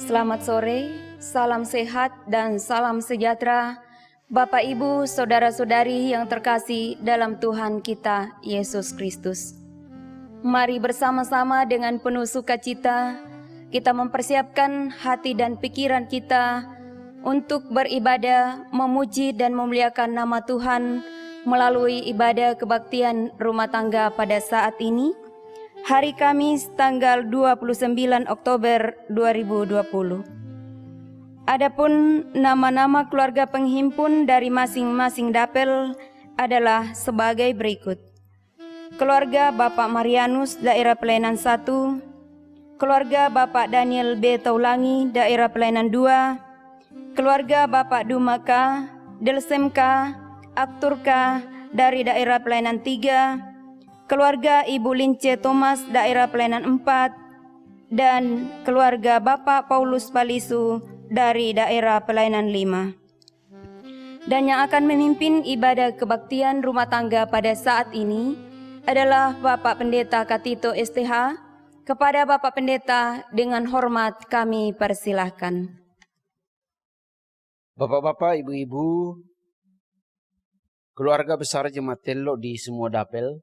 Selamat sore, salam sehat dan salam sejahtera Bapak Ibu, Saudara-saudari yang terkasih dalam Tuhan kita Yesus Kristus. Mari bersama-sama dengan penuh sukacita kita mempersiapkan hati dan pikiran kita untuk beribadah, memuji dan memuliakan nama Tuhan melalui ibadah kebaktian rumah tangga pada saat ini, hari Kamis tanggal 29 Oktober 2020. Adapun nama-nama keluarga penghimpun dari masing-masing dapel adalah sebagai berikut. Keluarga Bapak Marianus, Daerah Pelayanan 1, keluarga Bapak Daniel B. Taulangi, Daerah Pelayanan 2, keluarga Bapak Dumaka, Delsemka, Akturka dari Daerah Pelayanan 3, keluarga Ibu Lince Thomas, Daerah Pelayanan 4, dan keluarga Bapak Paulus Palisu dari Daerah Pelayanan 5. Dan yang akan memimpin ibadah kebaktian rumah tangga pada saat ini adalah Bapak Pendeta Katito STH. Kepada Bapak Pendeta dengan hormat kami persilahkan. Bapak-bapak, ibu-ibu, keluarga besar Jemaat Tello di semua dapel,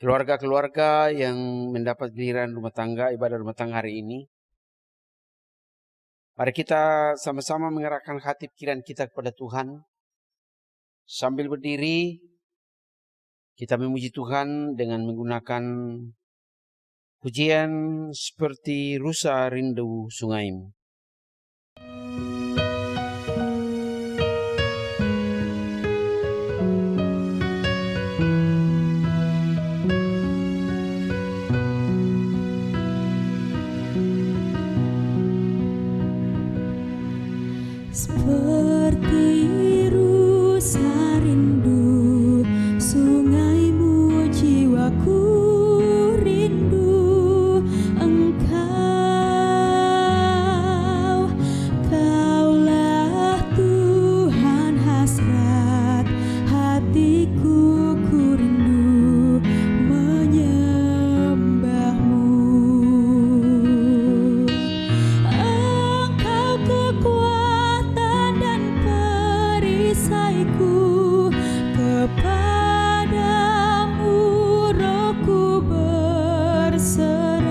keluarga-keluarga yang mendapat giliran rumah tangga, ibadah rumah tangga hari ini, mari kita sama-sama mengerahkan hati pikiran kita kepada Tuhan. Sambil berdiri, kita memuji Tuhan dengan menggunakan pujian seperti Rusa Rindu Sungaimu. Seperti rusa rindu sungaimu, jiwaku rindu Engkau. Kaulah Tuhan hasrat hatiku, ku rindu menyembahmu. Engkau kekuatan dan perisaiku, kepadamu rohku berserah.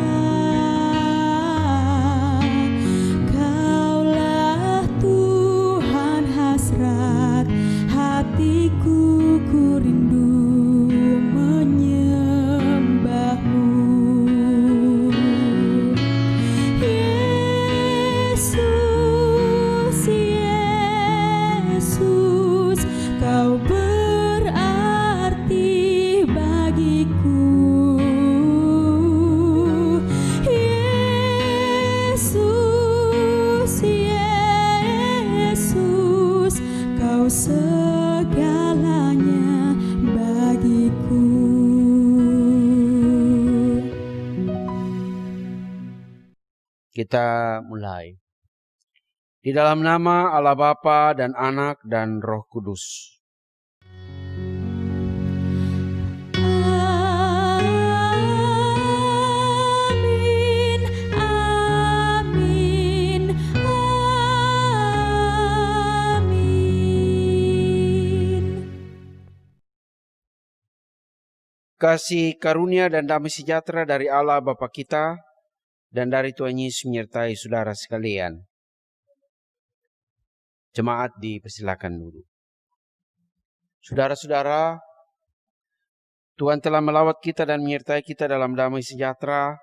Kaulah Tuhan hasrat hatiku, ku rindu menyembahmu. Yesus, Yesus, Kau berarti bagiku. Yesus, Yesus, Kau segalanya bagiku. Kita mulai. Di dalam nama Allah Bapa dan Anak dan Roh Kudus. Amin, amin, amin. Kasih karunia dan damai sejahtera dari Allah Bapa kita dan dari Tuhan Yesus menyertai saudara sekalian. Jemaat dipersilakan dulu. Saudara-saudara, Tuhan telah melawat kita dan menyertai kita dalam damai sejahtera.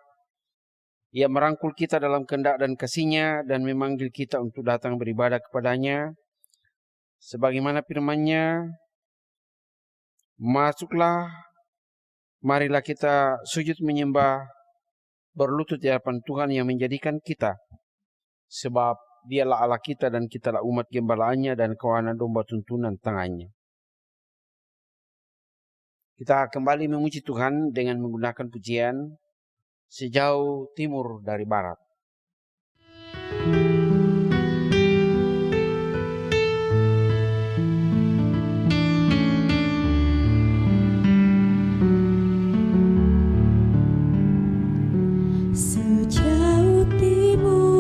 Ia merangkul kita dalam kehendak dan kasih-Nya dan memanggil kita untuk datang beribadah kepada-Nya. Sebagaimana firman-Nya, masuklah, marilah kita sujud menyembah, berlutut di hadapan Tuhan yang menjadikan kita. Sebab Dialah Allah kita dan kitalah umat gembalaannya dan kawanan domba tuntunan tangannya. Kita kembali memuji Tuhan dengan menggunakan pujian Sejauh Timur dari Barat. Sejauh timur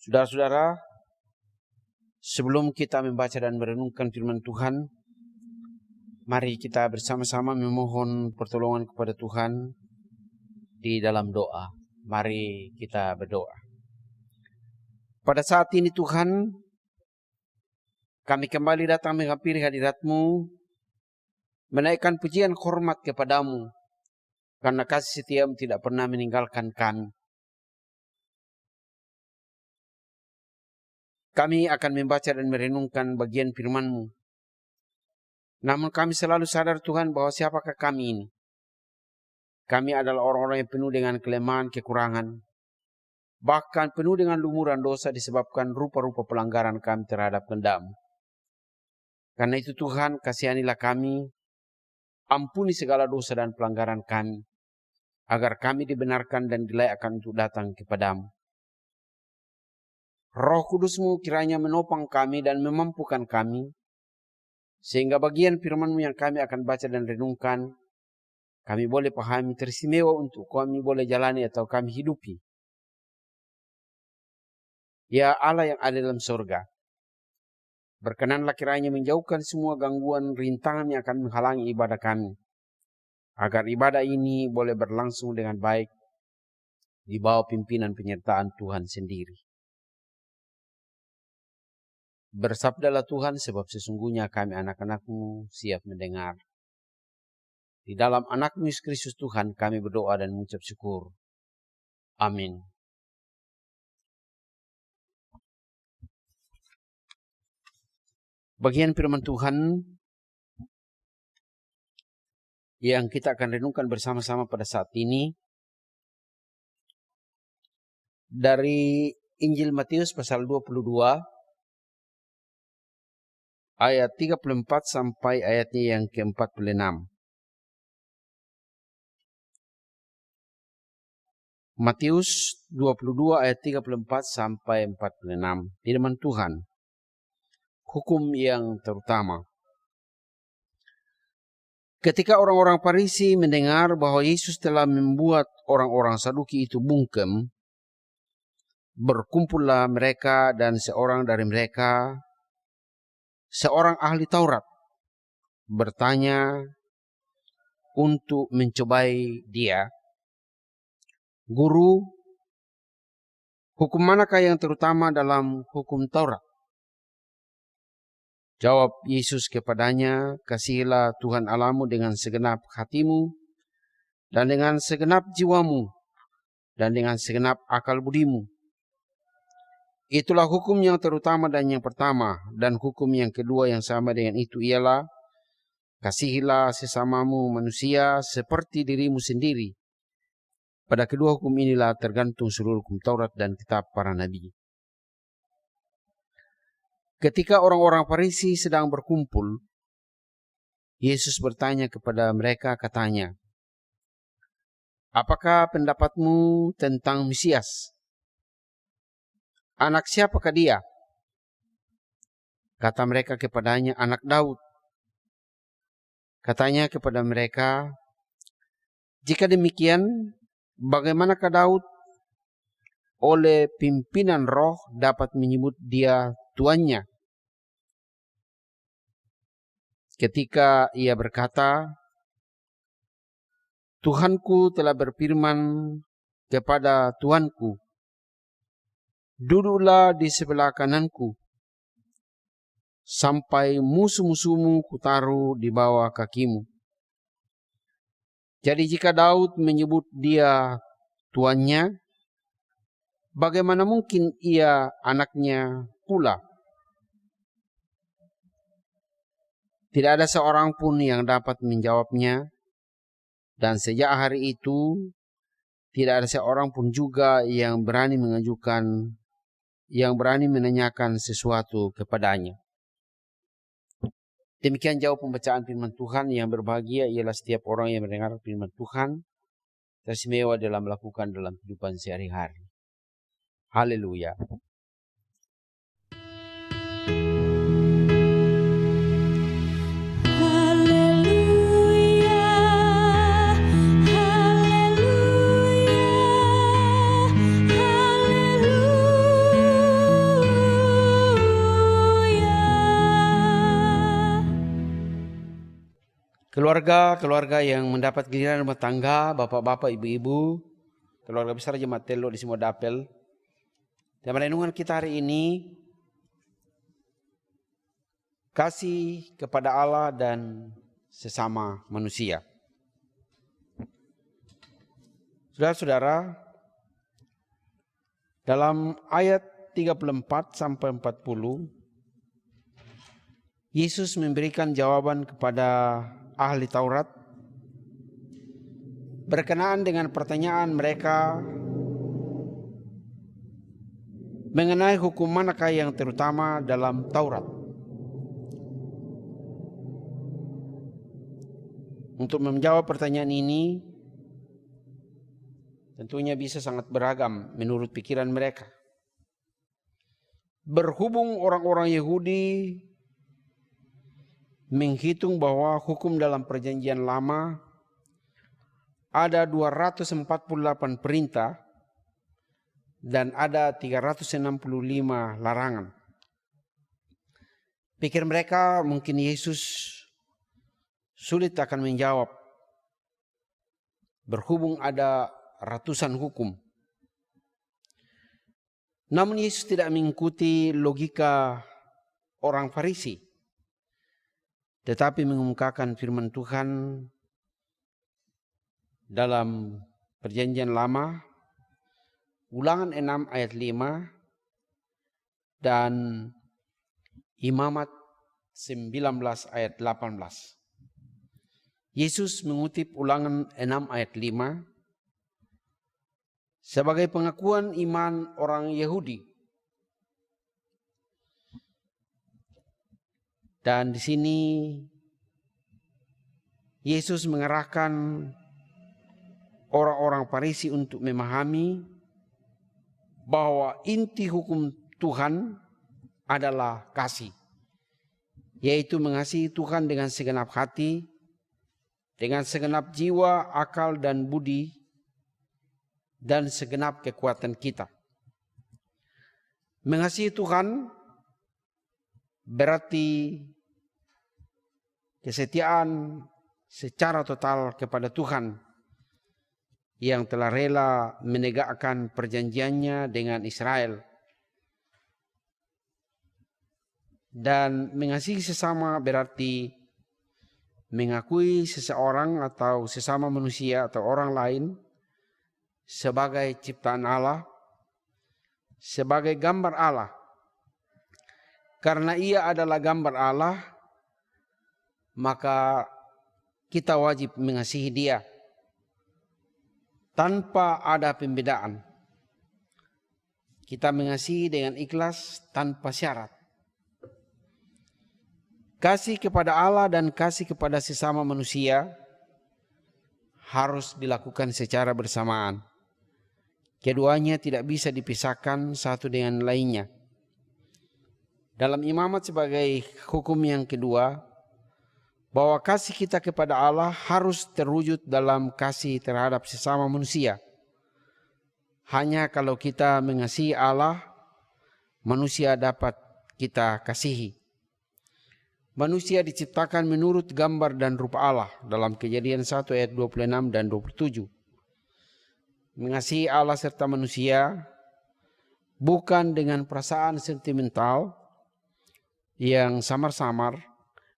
Saudara-saudara, sebelum kita membaca dan merenungkan firman Tuhan, mari kita bersama-sama memohon pertolongan kepada Tuhan di dalam doa. Mari kita berdoa. Pada saat ini Tuhan, kami kembali datang menghampiri hadirat-Mu, menaikkan pujian hormat kepadamu, karena kasih setia-Mu tidak pernah meninggalkan kami. Kami akan membaca dan merenungkan bagian firman-Mu. Namun kami selalu sadar Tuhan bahwa siapakah kami ini? Kami adalah orang-orang yang penuh dengan kelemahan, kekurangan, bahkan penuh dengan lumuran dosa disebabkan rupa-rupa pelanggaran kami terhadap kehendak-Mu. Karena itu Tuhan, kasihanilah kami, ampuni segala dosa dan pelanggaran kami, agar kami dibenarkan dan dilayakkan untuk datang kepadamu. Roh Kudus-Mu kiranya menopang kami dan memampukan kami, sehingga bagian firman-Mu yang kami akan baca dan renungkan, kami boleh pahami teristimewa untuk kami boleh jalani atau kami hidupi. Ya Allah yang ada dalam surga, berkenanlah kiranya menjauhkan semua gangguan rintangan yang akan menghalangi ibadah kami, agar ibadah ini boleh berlangsung dengan baik di bawah pimpinan penyertaan Tuhan sendiri. Bersabdalah Tuhan, sebab sesungguhnya kami anak-anak-Mu siap mendengar. Di dalam anak-Mu Yesus Kristus Tuhan kami berdoa dan mengucap syukur. Amin. Bagian firman Tuhan yang kita akan renungkan bersama-sama pada saat ini dari Injil Matius pasal 22 ayat 34 sampai ayatnya yang ke-46. Matius 22 ayat 34 sampai 46. Firman Tuhan. Hukum yang terutama. Ketika orang-orang Farisi mendengar bahwa Yesus telah membuat orang-orang Saduki itu bungkem, berkumpullah mereka dan seorang dari mereka, seorang ahli Taurat, bertanya untuk mencobai dia, Guru, hukum manakah yang terutama dalam hukum Taurat? Jawab Yesus kepadanya, kasihilah Tuhan Allahmu dengan segenap hatimu, dan dengan segenap jiwamu, dan dengan segenap akal budimu. Itulah hukum yang terutama dan yang pertama, dan hukum yang kedua yang sama dengan itu ialah, kasihilah sesamamu manusia seperti dirimu sendiri. Pada kedua hukum inilah tergantung seluruh hukum Taurat dan kitab para nabi. Ketika orang-orang Farisi sedang berkumpul, Yesus bertanya kepada mereka, katanya, apakah pendapatmu tentang Mesias? Anak siapakah dia? Kata mereka kepadanya, anak Daud. Katanya kepada mereka, jika demikian, bagaimanakah Daud oleh pimpinan roh dapat menyebut dia tuannya? Ketika ia berkata, Tuhanku telah berfirman kepada Tuhanku, duduklah di sebelah kananku, sampai musuh-musuhmu kutaruh di bawah kakimu. Jadi jika Daud menyebut dia tuannya, bagaimana mungkin ia anaknya pula? Tidak ada seorang pun yang dapat menjawabnya, dan sejak hari itu tidak ada seorang pun juga yang berani menanyakan sesuatu kepadanya. Demikian jauh pembacaan firman Tuhan. Yang berbahagia ialah setiap orang yang mendengar firman Tuhan, teristimewa dalam melakukan dalam kehidupan sehari-hari. Haleluya. keluarga yang mendapat giliran rumah tangga, bapak-bapak, ibu-ibu, keluarga besar Jemaat Telo di semua dapel. Dan renungan kita hari ini, kasih kepada Allah dan sesama manusia. Saudara-saudara, dalam ayat 34 sampai 40, Yesus memberikan jawaban kepada ahli Taurat berkenaan dengan pertanyaan mereka mengenai hukum manakah yang terutama dalam Taurat. Untuk menjawab pertanyaan ini, tentunya bisa sangat beragam menurut pikiran mereka. Berhubung orang-orang Yahudi menghitung bahwa hukum dalam Perjanjian Lama ada 248 perintah dan ada 365 larangan. Pikir mereka mungkin Yesus sulit akan menjawab, berhubung ada ratusan hukum. Namun Yesus tidak mengikuti logika orang Farisi, tetapi mengemukakan firman Tuhan dalam Perjanjian Lama, Ulangan 6 ayat 5 dan Imamat 19 ayat 18. Yesus mengutip Ulangan 6 ayat 5 sebagai pengakuan iman orang Yahudi. Dan di sini Yesus mengarahkan orang-orang Farisi untuk memahami bahwa inti hukum Tuhan adalah kasih, yaitu mengasihi Tuhan dengan segenap hati, dengan segenap jiwa, akal, dan budi, dan segenap kekuatan kita. Mengasihi Tuhan berarti kesetiaan secara total kepada Tuhan yang telah rela menegakkan perjanjiannya dengan Israel. Dan mengasihi sesama berarti mengakui seseorang atau sesama manusia atau orang lain sebagai ciptaan Allah, sebagai gambar Allah. Karena ia adalah gambar Allah, maka kita wajib mengasihi dia tanpa ada pembedaan. Kita mengasihi dengan ikhlas tanpa syarat. Kasih kepada Allah dan kasih kepada sesama manusia harus dilakukan secara bersamaan. Keduanya tidak bisa dipisahkan satu dengan lainnya. Dalam Imamat sebagai hukum yang kedua, bahwa kasih kita kepada Allah harus terwujud dalam kasih terhadap sesama manusia. Hanya kalau kita mengasihi Allah, manusia dapat kita kasihi. Manusia diciptakan menurut gambar dan rupa Allah dalam Kejadian 1 ayat 26 dan 27. Mengasihi Allah serta manusia bukan dengan perasaan sentimental yang samar-samar,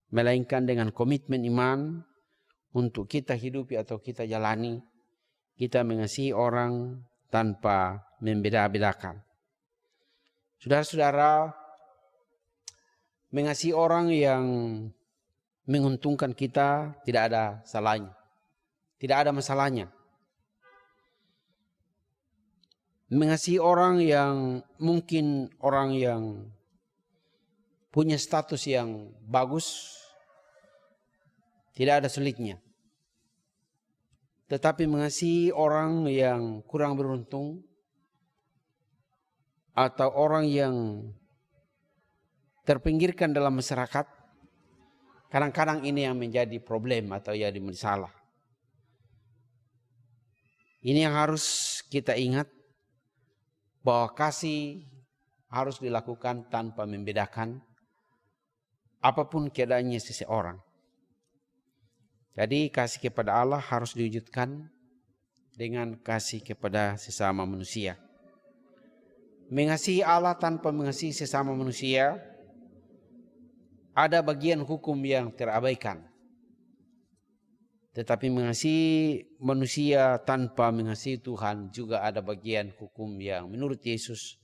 melainkan dengan komitmen iman untuk kita hidupi atau kita jalani. Kita mengasihi orang tanpa membeda-bedakan. Saudara-saudara, mengasihi orang yang menguntungkan kita tidak ada salahnya. Tidak ada masalahnya. Mengasihi orang yang mungkin orang yang punya status yang bagus, tidak ada sulitnya. Tetapi mengasihi orang yang kurang beruntung atau orang yang terpinggirkan dalam masyarakat, kadang-kadang ini yang menjadi problem atau jadi masalah. Ini yang harus kita ingat, bahwa kasih harus dilakukan tanpa membedakan apapun keadaannya seseorang. Jadi kasih kepada Allah harus diwujudkan dengan kasih kepada sesama manusia. Mengasihi Allah tanpa mengasihi sesama manusia, ada bagian hukum yang terabaikan. Tetapi mengasihi manusia tanpa mengasihi Tuhan juga ada bagian hukum yang menurut Yesus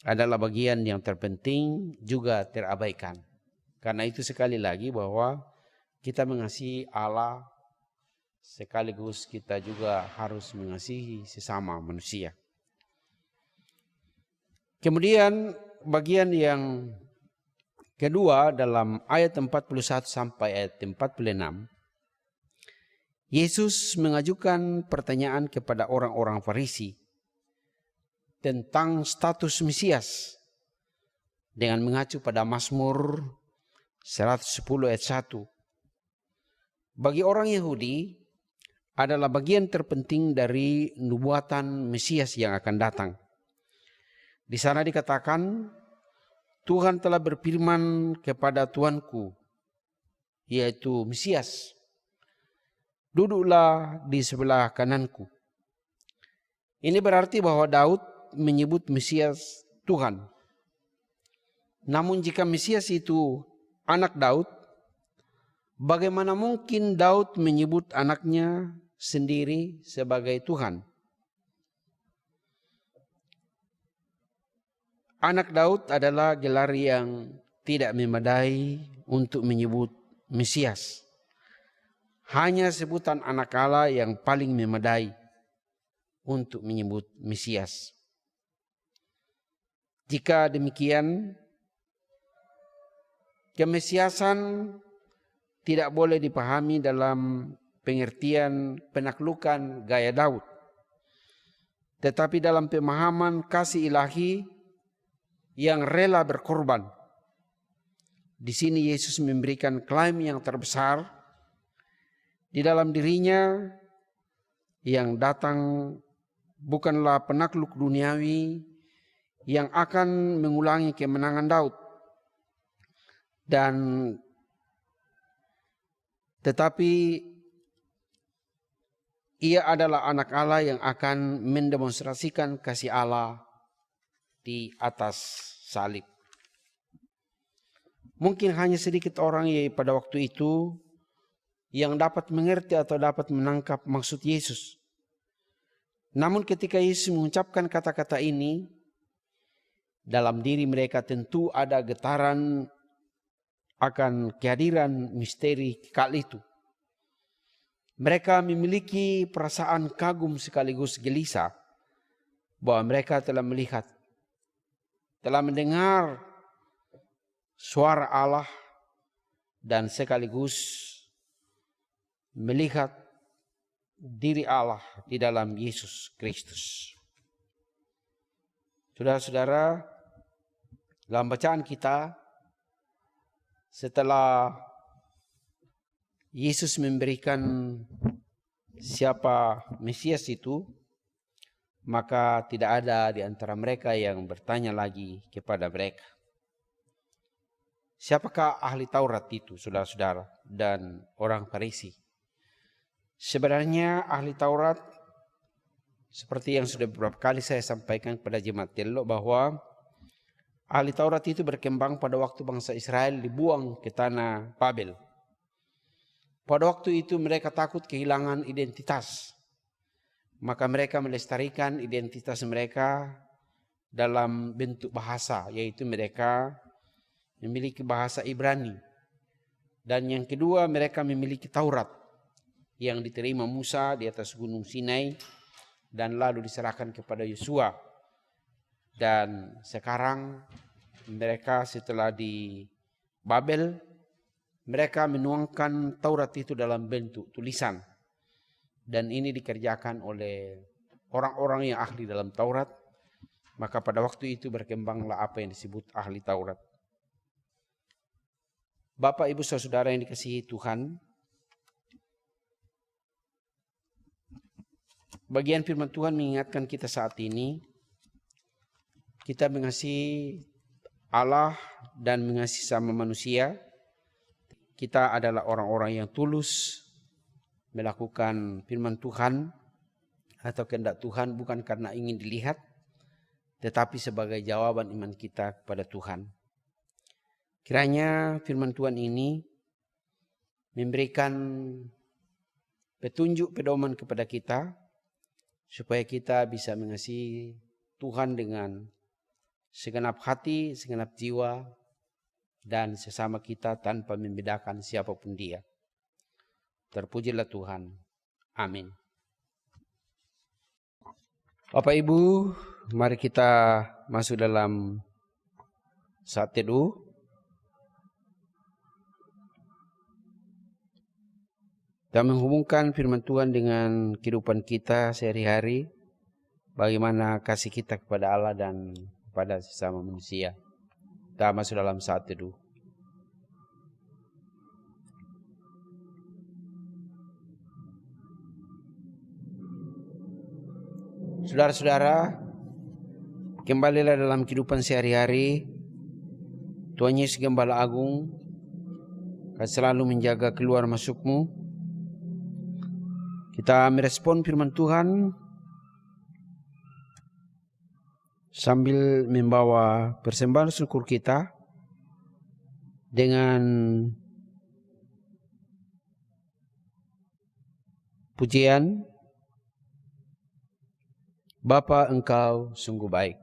adalah bagian yang terpenting juga terabaikan. Karena itu sekali lagi bahwa kita mengasihi Allah sekaligus kita juga harus mengasihi sesama manusia. Kemudian bagian yang kedua dalam ayat 41 sampai ayat 46, Yesus mengajukan pertanyaan kepada orang-orang Farisi tentang status Mesias dengan mengacu pada Mazmur 110 ayat 1. Bagi orang Yahudi adalah bagian terpenting dari nubuatan Mesias yang akan datang. Di sana dikatakan, Tuhan telah berfirman kepada Tuanku, yaitu Mesias, duduklah di sebelah kananku. Ini berarti bahwa Daud menyebut Mesias Tuhan. Namun jika Mesias itu anak Daud, bagaimana mungkin Daud menyebut anaknya sendiri sebagai Tuhan? Anak Daud adalah gelar yang tidak memadai untuk menyebut Mesias. Hanya sebutan anak Allah yang paling memadai untuk menyebut Mesias. Jika demikian, kemesiasan tidak boleh dipahami dalam pengertian penaklukan gaya Daud, tetapi dalam pemahaman kasih ilahi yang rela berkorban. Di sini Yesus memberikan klaim yang terbesar di dalam dirinya yang datang bukanlah penakluk duniawi yang akan mengulangi kemenangan Daud, tetapi ia adalah anak Allah yang akan mendemonstrasikan kasih Allah di atas salib. Mungkin hanya sedikit orang yang pada waktu itu yang dapat mengerti atau dapat menangkap maksud Yesus. Namun ketika Yesus mengucapkan kata-kata ini, dalam diri mereka tentu ada getaran akan kehadiran misteri kekal itu. Mereka memiliki perasaan kagum sekaligus gelisah bahwa mereka telah melihat, telah mendengar suara Allah dan sekaligus melihat diri Allah di dalam Yesus Kristus. Saudara-saudara, dalam bacaan kita, setelah Yesus memberikan siapa Mesias itu, maka tidak ada di antara mereka yang bertanya lagi kepada mereka, siapakah ahli Taurat itu, saudara-saudara, dan orang Farisi. Sebenarnya ahli Taurat, seperti yang sudah beberapa kali saya sampaikan kepada jemaat Tello, bahwa ahli Taurat itu berkembang pada waktu bangsa Israel dibuang ke tanah Babel. Pada waktu itu mereka takut kehilangan identitas. Maka mereka melestarikan identitas mereka dalam bentuk bahasa, yaitu mereka memiliki bahasa Ibrani. Dan yang kedua, mereka memiliki Taurat yang diterima Musa di atas gunung Sinai dan lalu diserahkan kepada Yosua. Dan sekarang mereka setelah di Babel, mereka menuangkan Taurat itu dalam bentuk tulisan. Dan ini dikerjakan oleh orang-orang yang ahli dalam Taurat. Maka pada waktu itu berkembanglah apa yang disebut ahli Taurat. Bapak, Ibu, Saudara yang dikasihi Tuhan, bagian firman Tuhan mengingatkan kita saat ini, kita mengasihi Allah dan mengasihi sama manusia kita adalah orang-orang yang tulus melakukan firman Tuhan atau kehendak Tuhan bukan karena ingin dilihat, tetapi sebagai jawaban iman kita kepada Tuhan. Kiranya firman Tuhan ini memberikan petunjuk pedoman kepada kita supaya kita bisa mengasihi Tuhan dengan segenap hati, segenap jiwa, dan sesama kita tanpa membedakan siapapun dia. Terpujilah Tuhan. Amin. Bapak Ibu, mari kita masuk dalam saat teduh. Dan menghubungkan firman Tuhan dengan kehidupan kita sehari-hari. Bagaimana kasih kita kepada Allah dan kepada sesama manusia. Kita masuk dalam saat teduh. Saudara-saudara, kembalilah dalam kehidupan sehari-hari. Tuhan Yesus Gembala Agung akan selalu menjaga keluar masukmu. Kita merespon firman Tuhan sambil membawa persembahan syukur kita dengan pujian, Bapa Engkau sungguh baik.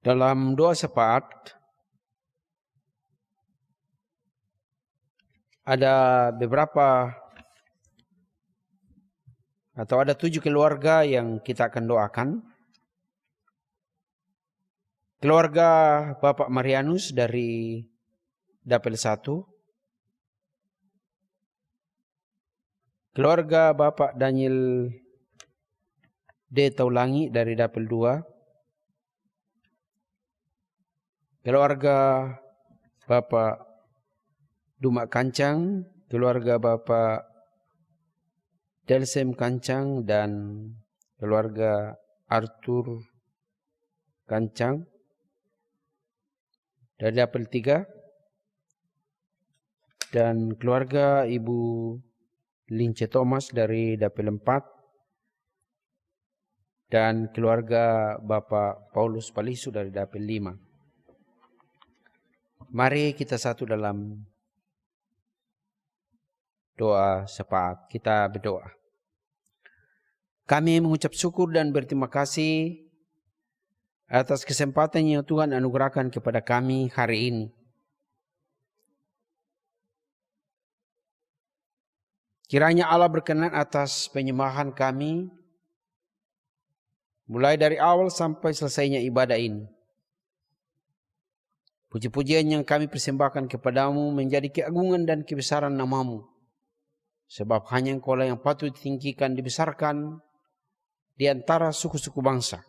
Dalam doa syafaat ada beberapa atau ada 7 keluarga yang kita akan doakan. Keluarga Bapak Marianus dari Dapel 1. Keluarga Bapak Daniel D. Taulangi dari Dapel 2. Keluarga Bapak Duma Kancang, keluarga Bapak Delsem Kancang, dan keluarga Arthur Kancang dari Dapel 3, dan keluarga Ibu Lince Thomas dari Dapel 4, dan keluarga Bapak Paulus Palisu dari Dapel 5. Mari kita satu dalam doa syafaat. Kita berdoa. Kami mengucap syukur dan berterima kasih atas kesempatan yang Tuhan anugerahkan kepada kami hari ini. Kiranya Allah berkenan atas penyembahan kami, mulai dari awal sampai selesainya ibadah ini. Puji-pujian yang kami persembahkan kepadamu menjadi keagungan dan kebesaran namamu. Sebab hanya Engkaulah yang patut ditinggikan, dibesarkan di antara suku-suku bangsa.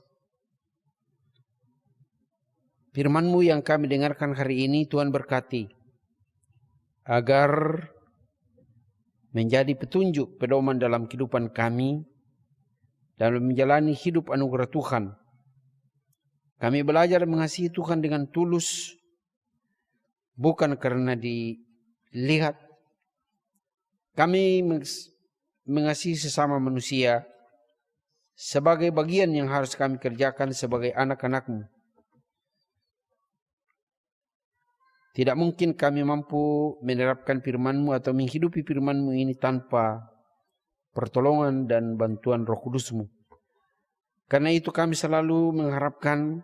Firman-Mu yang kami dengarkan hari ini Tuhan berkati, agar menjadi petunjuk pedoman dalam kehidupan kami, dalam menjalani hidup anugerah Tuhan. Kami belajar mengasihi Tuhan dengan tulus, bukan karena dilihat. Kami mengasihi sesama manusia sebagai bagian yang harus kami kerjakan sebagai anak-anak-Mu. Tidak mungkin kami mampu menerapkan firman-Mu atau menghidupi firman-Mu ini tanpa pertolongan dan bantuan Roh Kudus-Mu. Karena itu kami selalu mengharapkan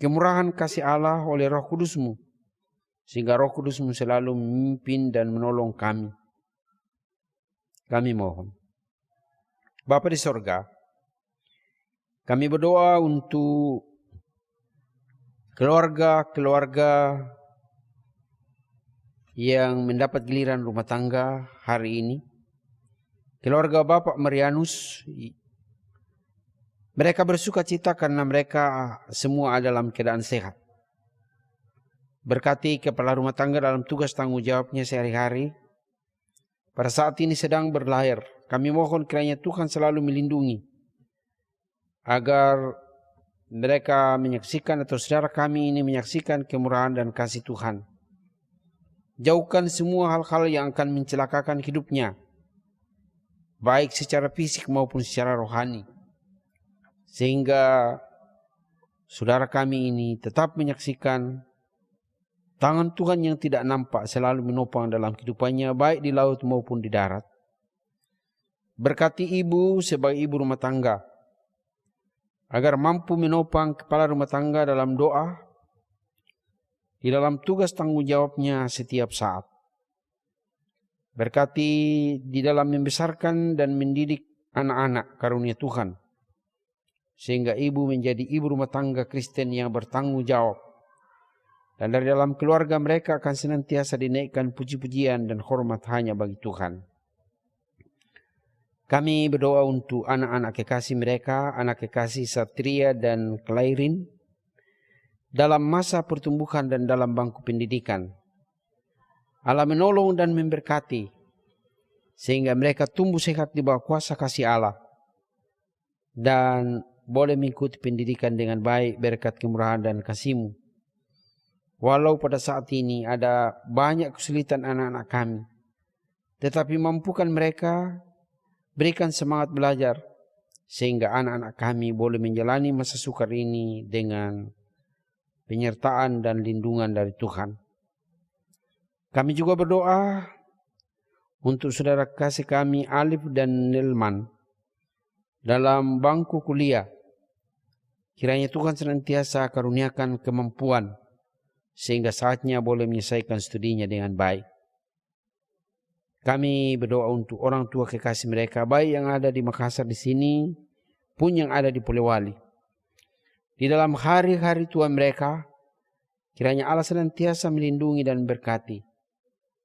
kemurahan kasih Allah oleh Roh Kudus-Mu, sehingga Roh Kudus-Mu selalu memimpin dan menolong kami. Kami mohon. Bapa di sorga, kami berdoa untuk keluarga-keluarga yang mendapat giliran rumah tangga hari ini. Keluarga Bapak Marianus, mereka bersuka cita karena mereka semua ada dalam keadaan sehat. Berkati kepala rumah tangga dalam tugas tanggung jawabnya sehari-hari. Pada saat ini sedang berlahir, kami mohon kiranya Tuhan selalu melindungi, agar mereka menyaksikan atau saudara kami ini menyaksikan kemurahan dan kasih Tuhan. Jauhkan semua hal-hal yang akan mencelakakan hidupnya, baik secara fisik maupun secara rohani. Sehingga saudara kami ini tetap menyaksikan tangan Tuhan yang tidak nampak selalu menopang dalam kehidupannya, baik di laut maupun di darat. Berkati ibu sebagai ibu rumah tangga, agar mampu menopang kepala rumah tangga dalam doa, di dalam tugas tanggung jawabnya setiap saat. Berkati di dalam membesarkan dan mendidik anak-anak karunia Tuhan, sehingga ibu menjadi ibu rumah tangga Kristen yang bertanggung jawab. Dan dari dalam keluarga mereka akan senantiasa dinaikkan puji-pujian dan hormat hanya bagi Tuhan. Kami berdoa untuk anak-anak kekasih mereka, anak kekasih Satria dan Klairin, dalam masa pertumbuhan dan dalam bangku pendidikan. Allah menolong dan memberkati, sehingga mereka tumbuh sehat di bawah kuasa kasih Allah, dan boleh mengikuti pendidikan dengan baik berkat kemurahan dan kasih-Mu. Walau pada saat ini ada banyak kesulitan anak-anak kami, tetapi mampukan mereka, berikan semangat belajar, sehingga anak-anak kami boleh menjalani masa sukar ini dengan penyertaan dan lindungan dari Tuhan. Kami juga berdoa untuk saudara kasih kami Alif dan Nilman dalam bangku kuliah. Kiranya Tuhan senantiasa karuniakan kemampuan, sehingga saatnya boleh menyelesaikan studinya dengan baik. Kami berdoa untuk orang tua kekasih mereka, baik yang ada di Makassar di sini, pun yang ada di Polewali. Di dalam hari-hari tua mereka, kiranya Allah senantiasa melindungi dan berkati,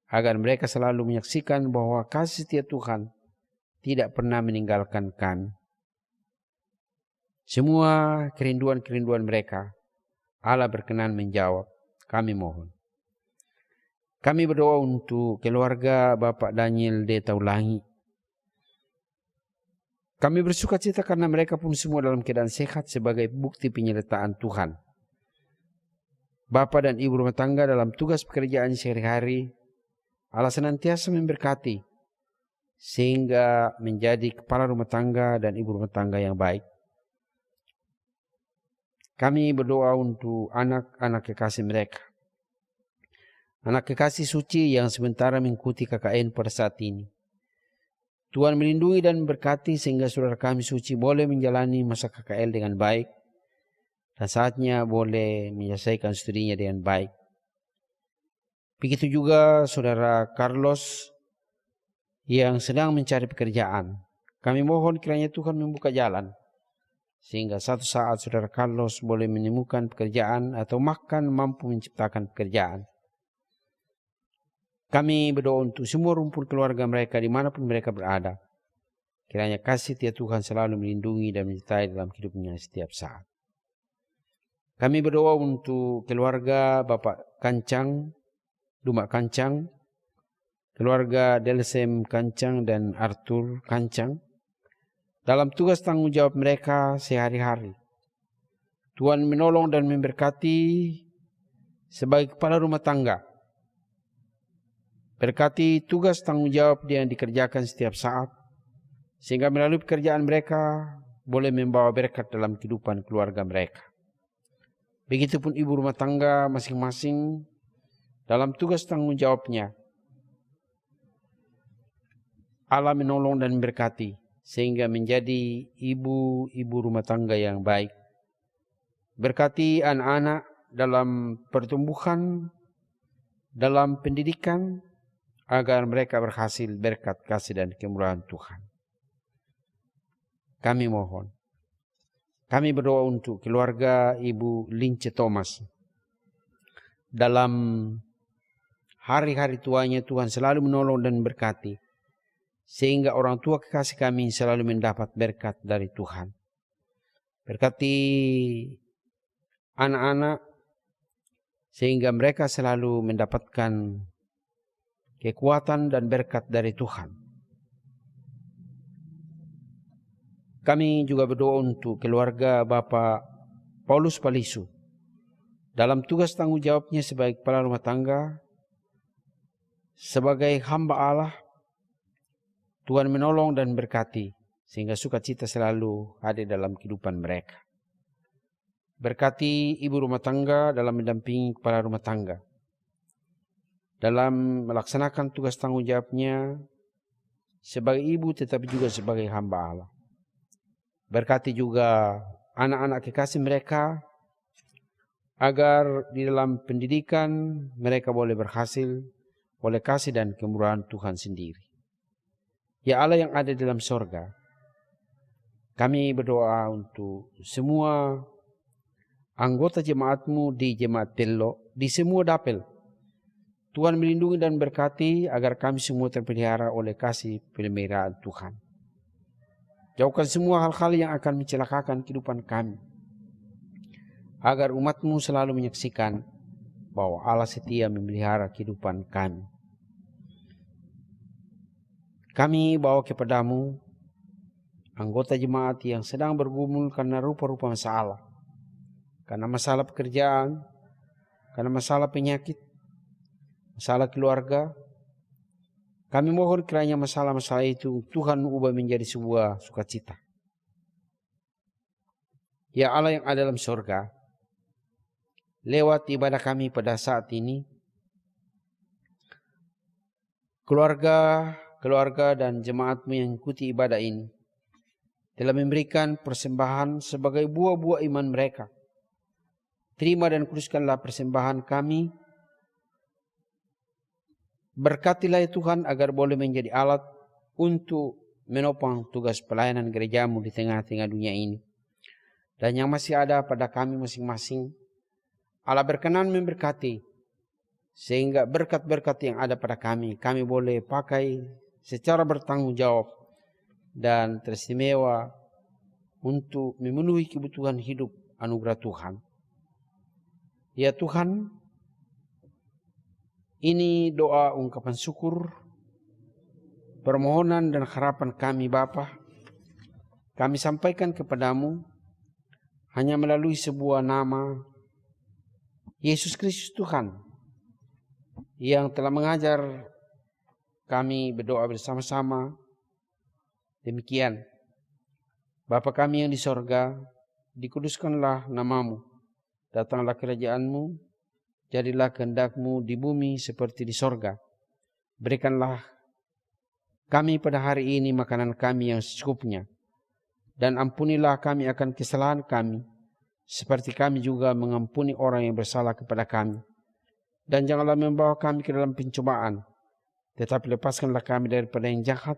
agar mereka selalu menyaksikan bahwa kasih setia Tuhan tidak pernah meninggalkan kami. Semua kerinduan-kerinduan mereka, Allah berkenan menjawab. Kami mohon. Kami berdoa untuk keluarga Bapak Daniel D. Taulangi. Kami bersuka cita karena mereka pun semua dalam keadaan sehat sebagai bukti penyertaan Tuhan. Bapak dan ibu rumah tangga dalam tugas pekerjaan sehari-hari, Allah senantiasa memberkati, sehingga menjadi kepala rumah tangga dan ibu rumah tangga yang baik. Kami berdoa untuk anak-anak kekasih mereka, anak kekasih suci yang sementara mengikuti KKN pada saat ini. Tuhan melindungi dan memberkati sehingga saudara kami suci boleh menjalani masa KKL dengan baik, dan saatnya boleh menyelesaikan studinya dengan baik. Begitu juga saudara Carlos yang sedang mencari pekerjaan. Kami mohon kiranya Tuhan membuka jalan, sehingga satu saat saudara Carlos boleh menemukan pekerjaan atau bahkan mampu menciptakan pekerjaan. Kami berdoa untuk semua rumpun keluarga mereka dimanapun mereka berada. Kiranya kasih Dia Tuhan selalu melindungi dan menyertai dalam hidupnya setiap saat. Kami berdoa untuk keluarga Bapak Kancang, Dumak Kancang, keluarga Delsem Kancang dan Arthur Kancang, dalam tugas tanggung jawab mereka sehari-hari. Tuhan menolong dan memberkati sebagai kepala rumah tangga. Berkati tugas tanggung jawab yang dikerjakan setiap saat, sehingga melalui pekerjaan mereka boleh membawa berkat dalam kehidupan keluarga mereka. Begitupun ibu rumah tangga masing-masing dalam tugas tanggung jawabnya. Allah menolong dan memberkati sehingga menjadi ibu-ibu rumah tangga yang baik. Berkati anak-anak dalam pertumbuhan, dalam pendidikan, agar mereka berhasil berkat kasih dan kemurahan Tuhan. Kami mohon. Kami berdoa untuk keluarga Ibu Lince Thomas. Dalam hari-hari tuanya Tuhan selalu menolong dan berkati. Sehingga orang tua kekasih kami selalu mendapat berkat dari Tuhan. Berkati anak-anak sehingga mereka selalu mendapatkan kekuatan dan berkat dari Tuhan. Kami juga berdoa untuk keluarga Bapak Paulus Palisu. Dalam tugas tanggung jawabnya sebagai kepala rumah tangga, sebagai hamba Allah, Tuhan menolong dan berkati, sehingga sukacita selalu ada dalam kehidupan mereka. Berkati ibu rumah tangga dalam mendampingi kepala rumah tangga. Dalam melaksanakan tugas tanggung jawabnya sebagai ibu tetapi juga sebagai hamba Allah. Berkati juga anak-anak kekasih mereka agar di dalam pendidikan mereka boleh berhasil oleh kasih dan kemurahan Tuhan sendiri. Ya Allah yang ada dalam sorga, kami berdoa untuk semua anggota jemaat-Mu di Jemaat Tello, di semua dapel. Tuhan melindungi dan berkati agar kami semua terpelihara oleh kasih pemeliharaan Tuhan. Jauhkan semua hal-hal yang akan mencelakakan kehidupan kami. Agar umat-Mu selalu menyaksikan bahwa Allah setia memelihara kehidupan kami. Kami bawa kepada-Mu anggota jemaat yang sedang bergumul karena rupa-rupa masalah. Karena masalah pekerjaan, karena masalah penyakit, masalah keluarga. Kami mohon kiranya masalah-masalah itu Tuhan ubah menjadi sebuah sukacita. Ya Allah yang ada dalam surga, lewat ibadah kami pada saat ini, keluarga dan jemaat-Mu yang ikuti ibadah ini telah memberikan persembahan sebagai buah-buah iman mereka. Terima dan kuduskanlah persembahan kami. Berkatilah ya Tuhan agar boleh menjadi alat untuk menopang tugas pelayanan gereja-Mu di tengah-tengah dunia ini. Dan yang masih ada pada kami masing-masing, Allah berkenan memberkati. Sehingga berkat-berkat yang ada pada kami boleh pakai secara bertanggung jawab dan teristimewa untuk memenuhi kebutuhan hidup anugerah Tuhan. Ya Tuhan, ini doa ungkapan syukur, permohonan dan harapan kami Bapa. Kami sampaikan kepadamu hanya melalui sebuah nama, Yesus Kristus Tuhan, yang telah mengajar kami berdoa bersama-sama. Demikian, Bapa kami yang di sorga, dikuduskanlah nama-Mu, datanglah kerajaan-Mu, jadilah kehendak-Mu di bumi seperti di sorga. Berikanlah kami pada hari ini makanan kami yang secukupnya, dan ampunilah kami akan kesalahan kami, seperti kami juga mengampuni orang yang bersalah kepada kami. Dan janganlah membawa kami ke dalam pencobaan, tetapi lepaskanlah kami daripada yang jahat,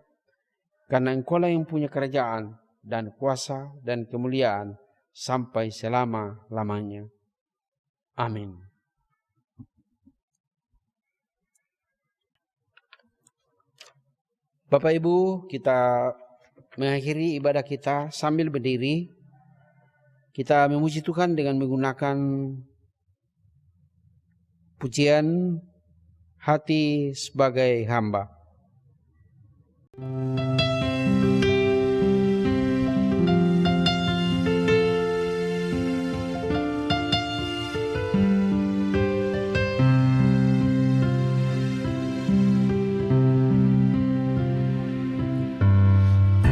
karena Engkau-Lah yang punya kerajaan dan kuasa dan kemuliaan sampai selama-lamanya. Amin. Bapak Ibu, kita mengakhiri ibadah kita sambil berdiri. Kita memuji Tuhan dengan menggunakan pujian hati sebagai hamba.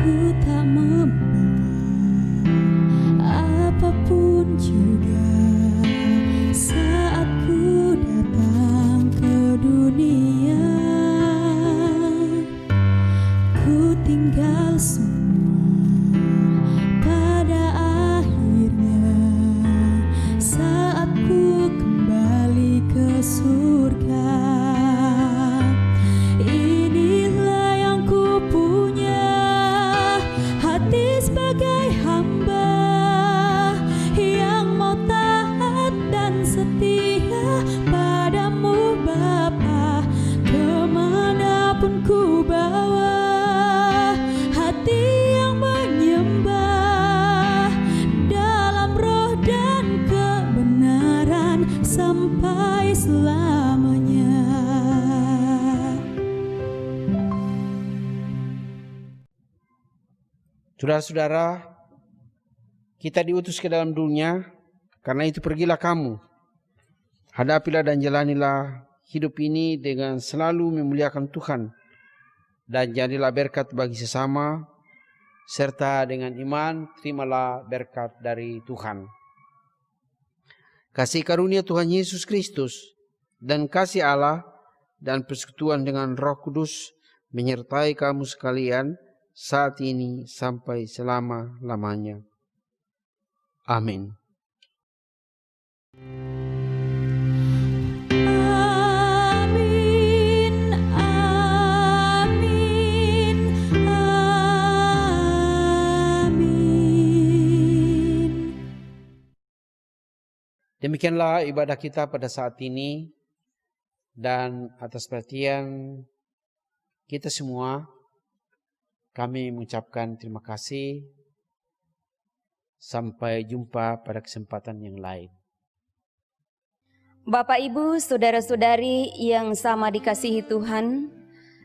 Ku tak membawa apapun juga saat ku datang ke dunia. Ku tinggal semua pada akhirnya saat ku kembali ke surga. Inilah yang ku punya, hati sebagai hamba yang mau taat dan setia padamu Bapa. Kemanapun ku bawa, hati yang menyembah dalam roh dan kebenaran sampai selamanya. Saudara-saudara, kita diutus ke dalam dunia, karena itu pergilah kamu. Hadapilah dan jalanilah hidup ini dengan selalu memuliakan Tuhan. Dan jadilah berkat bagi sesama, serta dengan iman terimalah berkat dari Tuhan. Kasih karunia Tuhan Yesus Kristus dan kasih Allah dan persekutuan dengan Roh Kudus menyertai kamu sekalian saat ini sampai selama-lamanya. Amin. Amin, amin, amin. Demikianlah ibadah kita pada saat ini, dan atas perhatian kita semua, kami mengucapkan terima kasih. Sampai jumpa pada kesempatan yang lain. Bapak, Ibu, saudara-saudari yang sama dikasihi Tuhan,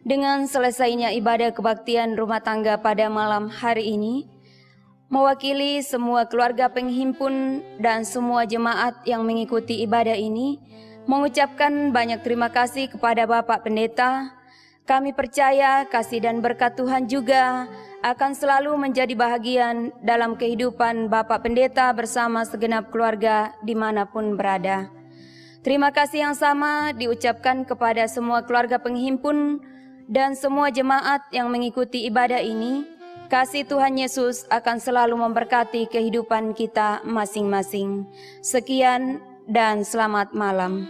dengan selesainya ibadah kebaktian rumah tangga pada malam hari ini, mewakili semua keluarga penghimpun dan semua jemaat yang mengikuti ibadah ini, mengucapkan banyak terima kasih kepada Bapak Pendeta. Kami percaya kasih dan berkat Tuhan juga akan selalu menjadi bahagian dalam kehidupan Bapak Pendeta bersama segenap keluarga dimanapun berada. Terima kasih yang sama diucapkan kepada semua keluarga penghimpun dan semua jemaat yang mengikuti ibadah ini. Kasih Tuhan Yesus akan selalu memberkati kehidupan kita masing-masing. Sekian dan selamat malam.